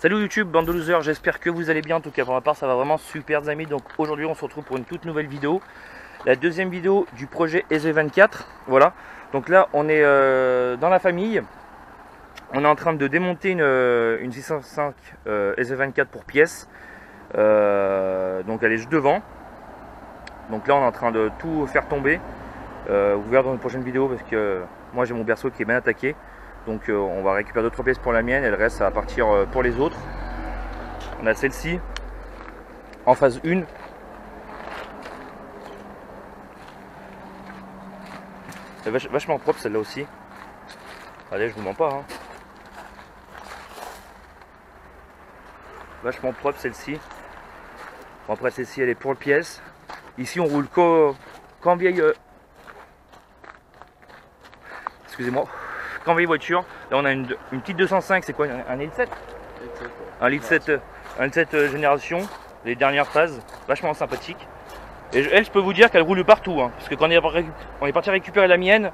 Salut YouTube, bande de losers, j'espère que vous allez bien. En tout cas pour ma part ça va vraiment super les amis. Donc aujourd'hui on se retrouve pour une toute nouvelle vidéo. La deuxième vidéo du projet SV24. Voilà, donc là on est dans la famille. On est en train de démonter une 605 SV24 pour pièces. Donc elle est juste devant. Donc là on est en train de tout faire tomber. Vous verrez dans une prochaine vidéo parce que moi j'ai mon berceau qui est bien attaqué. Donc on va récupérer d'autres pièces pour la mienne et le reste ça va partir pour les autres. On a celle-ci en phase 1. C'est vachement propre celle-là aussi. Allez, je vous mens pas. Hein. Vachement propre celle-ci. Bon, après celle-ci elle est pour le pièce. Ici on roule qu'en vieille... Excusez-moi. Qu'en vieille voiture. Là on a une petite 205, c'est quoi, un litre 7 Un litre 7, un litre 7 génération, les dernières phases, vachement sympathique. Et elle, je peux vous dire qu'elle roule partout, hein, parce que quand on est parti récupérer la mienne,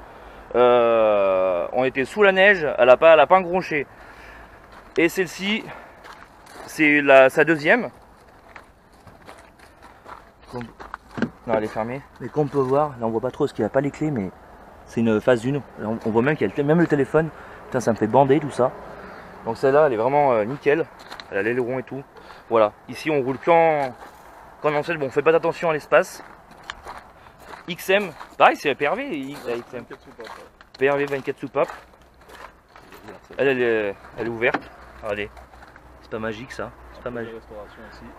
on était sous la neige, elle a pas engronché. Et celle-ci, c'est sa deuxième. Non, elle est fermée. Mais comme on peut voir, là on voit pas trop parce qu'il n'y a pas les clés, mais c'est une phase 1. Là, on voit même qu'il y a même le téléphone. Putain, ça me fait bander tout ça. Donc celle-là, elle est vraiment nickel. Elle a l'aileron et tout. Voilà. Ici, on roule qu'en ancienne. Bon, on fait pas attention à l'espace. XM, pareil, c'est PRV. La XM. PRV 24 soupapes. Elle est ouverte. Regardez. C'est pas magique ça. C'est pas magique.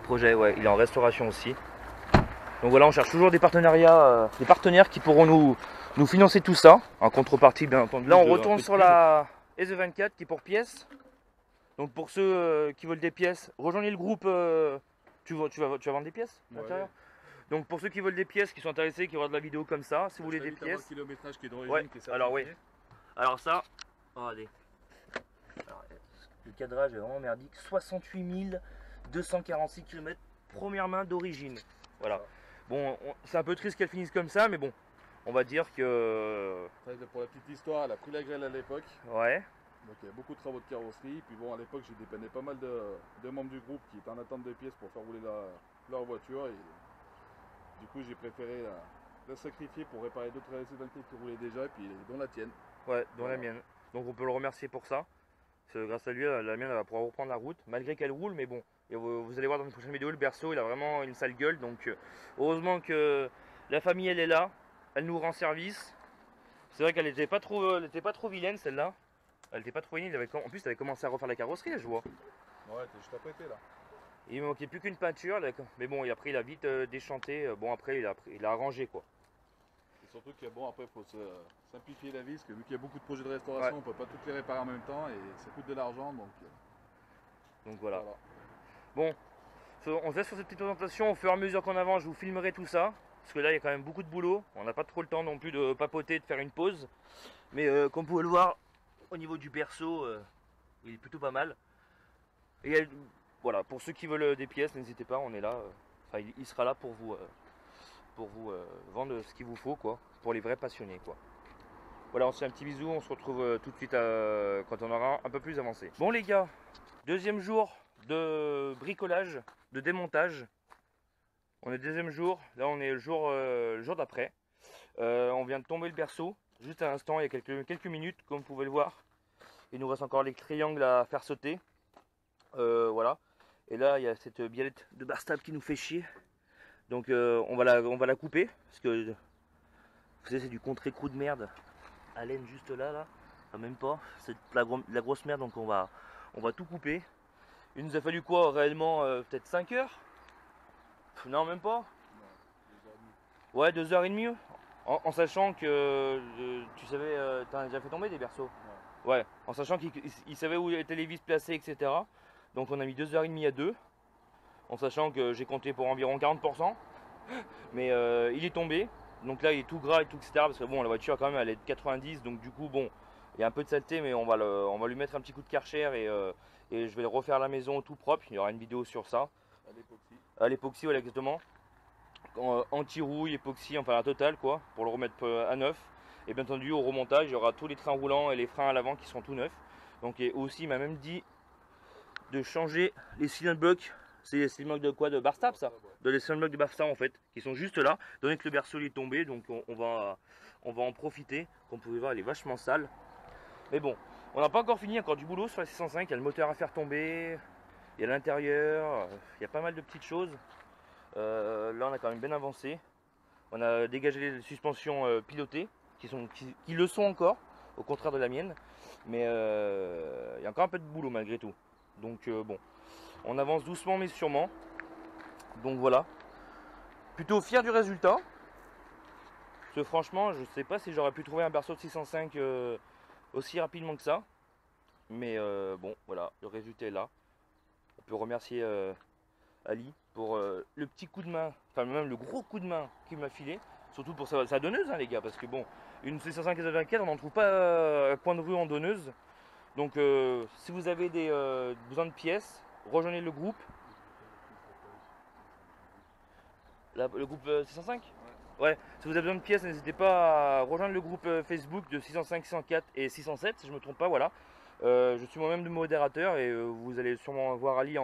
Projet, ouais, il est en restauration aussi. Donc voilà, on cherche toujours des partenariats, des partenaires qui pourront nous financer tout ça, en contrepartie bien entendu. Là on retourne sur la SV24 qui est pour pièces. Donc pour ceux qui veulent des pièces, rejoignez le groupe, tu vas vendre des pièces à l'intérieur. Donc pour ceux qui veulent des pièces, qui sont intéressés, qui regardent la vidéo comme ça, si vous voulez des pièces. Le kilométrage qui est d'origine, ouais, qui est alors oui. Alors ça, regardez. Alors, le cadrage est vraiment merdique. 68 246 km première main d'origine. Voilà. Bon, c'est un peu triste qu'elle finisse comme ça, mais bon, on va dire que... Pour la petite histoire, elle a pris la grêle à l'époque. Ouais. Donc il y a beaucoup de travaux de carrosserie. Puis bon, à l'époque, j'ai dépanné pas mal de membres du groupe qui étaient en attente de pièces pour faire rouler leur voiture. Et du coup, j'ai préféré la sacrifier pour réparer d'autres SV24 qui roulaient déjà, et puis dont la tienne. Ouais, dont la mienne. Donc on peut le remercier pour ça. Grâce à lui, la mienne elle va pouvoir reprendre la route, malgré qu'elle roule, mais bon. Et vous allez voir dans une prochaine vidéo, le berceau, il a vraiment une sale gueule. Donc heureusement que la famille, elle est là. Elle nous rend service. C'est vrai qu'elle n'était pas trop vilaine, celle-là. Elle n'était pas trop vilaine. En plus, elle avait commencé à refaire la carrosserie, là, je vois. Ouais, t'es juste apprêté, là. Il ne manquait plus qu'une peinture. Mais bon, et après, il a vite déchanté. Bon, après, il a arrangé, quoi. Et surtout qu'il bon, après, il faut se simplifier la vie, parce que vu qu'il y a beaucoup de projets de restauration, on peut pas toutes les réparer en même temps, et ça coûte de l'argent, donc voilà. Bon, on se laisse sur cette petite présentation. Au fur et à mesure qu'on avance, je vous filmerai tout ça. Parce que là, il y a quand même beaucoup de boulot. On n'a pas trop le temps non plus de papoter, de faire une pause. Mais comme vous pouvez le voir, au niveau du berceau, il est plutôt pas mal. Et voilà, pour ceux qui veulent des pièces, n'hésitez pas, on est là. Enfin, il sera là pour vous vendre ce qu'il vous faut, quoi. Pour les vrais passionnés, quoi. Voilà, on se fait un petit bisou. On se retrouve tout de suite quand on aura un peu plus avancé. Bon les gars, deuxième jour de bricolage, de démontage. On est deuxième jour, là on est le jour d'après. On vient de tomber le berceau, juste à l'instant, il y a quelques minutes, comme vous pouvez le voir. Il nous reste encore les triangles à faire sauter. Voilà. Et là il y a cette biellette de Barstab qui nous fait chier. Donc on va la couper, parce que vous savez, c'est du contre-écrou de merde. À laine juste là. Enfin, même pas, c'est de la grosse merde, donc on va tout couper. Il nous a fallu quoi réellement, peut-être 5 heures? Non, même pas. Ouais, 2h30. En sachant que tu savais, t'as déjà fait tomber des berceaux. Ouais, en sachant qu'il savait où étaient les vis placées, etc. Donc on a mis 2h30 à 2. En sachant que j'ai compté pour environ 40%. Mais il est tombé. Donc là il est tout gras et tout, etc. Parce que bon, la voiture quand même elle est de 90. Donc du coup bon, il y a un peu de saleté, mais on va lui mettre un petit coup de Karcher et je vais le refaire à la maison tout propre. Il y aura une vidéo sur ça. À l'époxy, voilà, exactement. Anti-rouille, époxy, enfin la totale quoi, pour le remettre à neuf. Et bien entendu au remontage, il y aura tous les trains roulants et les freins à l'avant qui seront tout neufs. Donc et aussi il m'a même dit de changer les cylindres blocs. C'est les cylindres blocs de quoi? De Barstab, ça? De les cylindres blocs de Barstab en fait, qui sont juste là. Donné que le berceau est tombé, donc on va en profiter. Comme vous pouvez voir, elle est vachement sale. Mais bon, on n'a pas encore fini, encore du boulot sur la 605. Il y a le moteur à faire tomber, il y a l'intérieur, il y a pas mal de petites choses. Là, on a quand même bien avancé. On a dégagé les suspensions pilotées, qui le sont encore, au contraire de la mienne. Mais il y a encore un peu de boulot malgré tout. Donc bon, on avance doucement mais sûrement. Donc voilà. Plutôt fier du résultat. Parce que franchement, je sais pas si j'aurais pu trouver un berceau de 605 aussi rapidement que ça. Mais bon, voilà, le résultat est là. On peut remercier Ali pour le petit coup de main, enfin même le gros coup de main qu'il m'a filé. Surtout pour sa donneuse, hein, les gars, parce que bon, une 605 S24, on n'en trouve pas à coin de rue en donneuse. Donc si vous avez besoin de pièces, rejoignez le groupe. Le groupe 605 ? Ouais, si vous avez besoin de pièces, n'hésitez pas à rejoindre le groupe Facebook de 605, 604 et 607, si je ne me trompe pas, voilà. Je suis moi-même le modérateur et vous allez sûrement voir Ali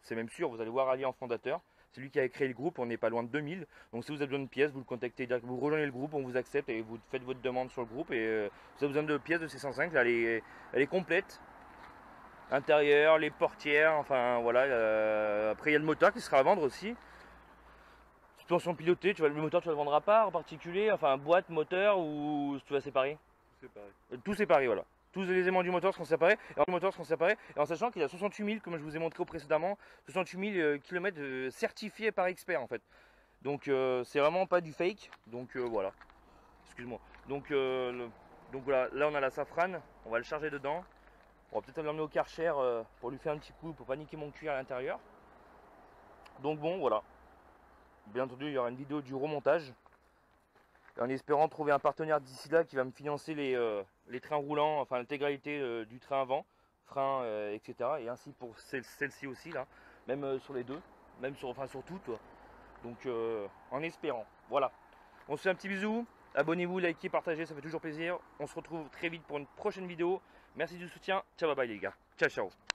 c'est même sûr, vous allez voir Ali en fondateur. C'est lui qui a créé le groupe, on n'est pas loin de 2000. Donc si vous avez besoin de pièces, vous le contactez directement, vous rejoignez le groupe, on vous accepte et vous faites votre demande sur le groupe. Et si vous avez besoin de pièces de 605, là, elle est complète. Intérieur, les portières, enfin voilà. Après il y a le moteur qui sera à vendre aussi. Suspension pilotée, le moteur tu vas le vendre à part en particulier, enfin boîte, moteur ou tu vas séparer? Séparé. Tout séparé, voilà. Tous les éléments du moteur seront séparés, et en sachant qu'il y a 68 000, comme je vous ai montré précédemment, 68 000 km certifiés par expert en fait. Donc c'est vraiment pas du fake, donc voilà. Excuse-moi. Donc voilà, là on a la Safrane, on va le charger dedans. On va peut-être l'emmener au Karcher pour lui faire un petit coup, pour pas niquer mon cuir à l'intérieur. Donc bon, voilà. Bien entendu, il y aura une vidéo du remontage. En espérant trouver un partenaire d'ici là qui va me financer les trains roulants, enfin l'intégralité du train avant, frein, etc. Et ainsi pour celle-ci aussi là, même sur les deux, même sur toutes. Donc en espérant. Voilà. On se fait un petit bisou. Abonnez-vous, likez, partagez, ça fait toujours plaisir. On se retrouve très vite pour une prochaine vidéo. Merci du soutien. Ciao, bye bye les gars. Ciao, ciao.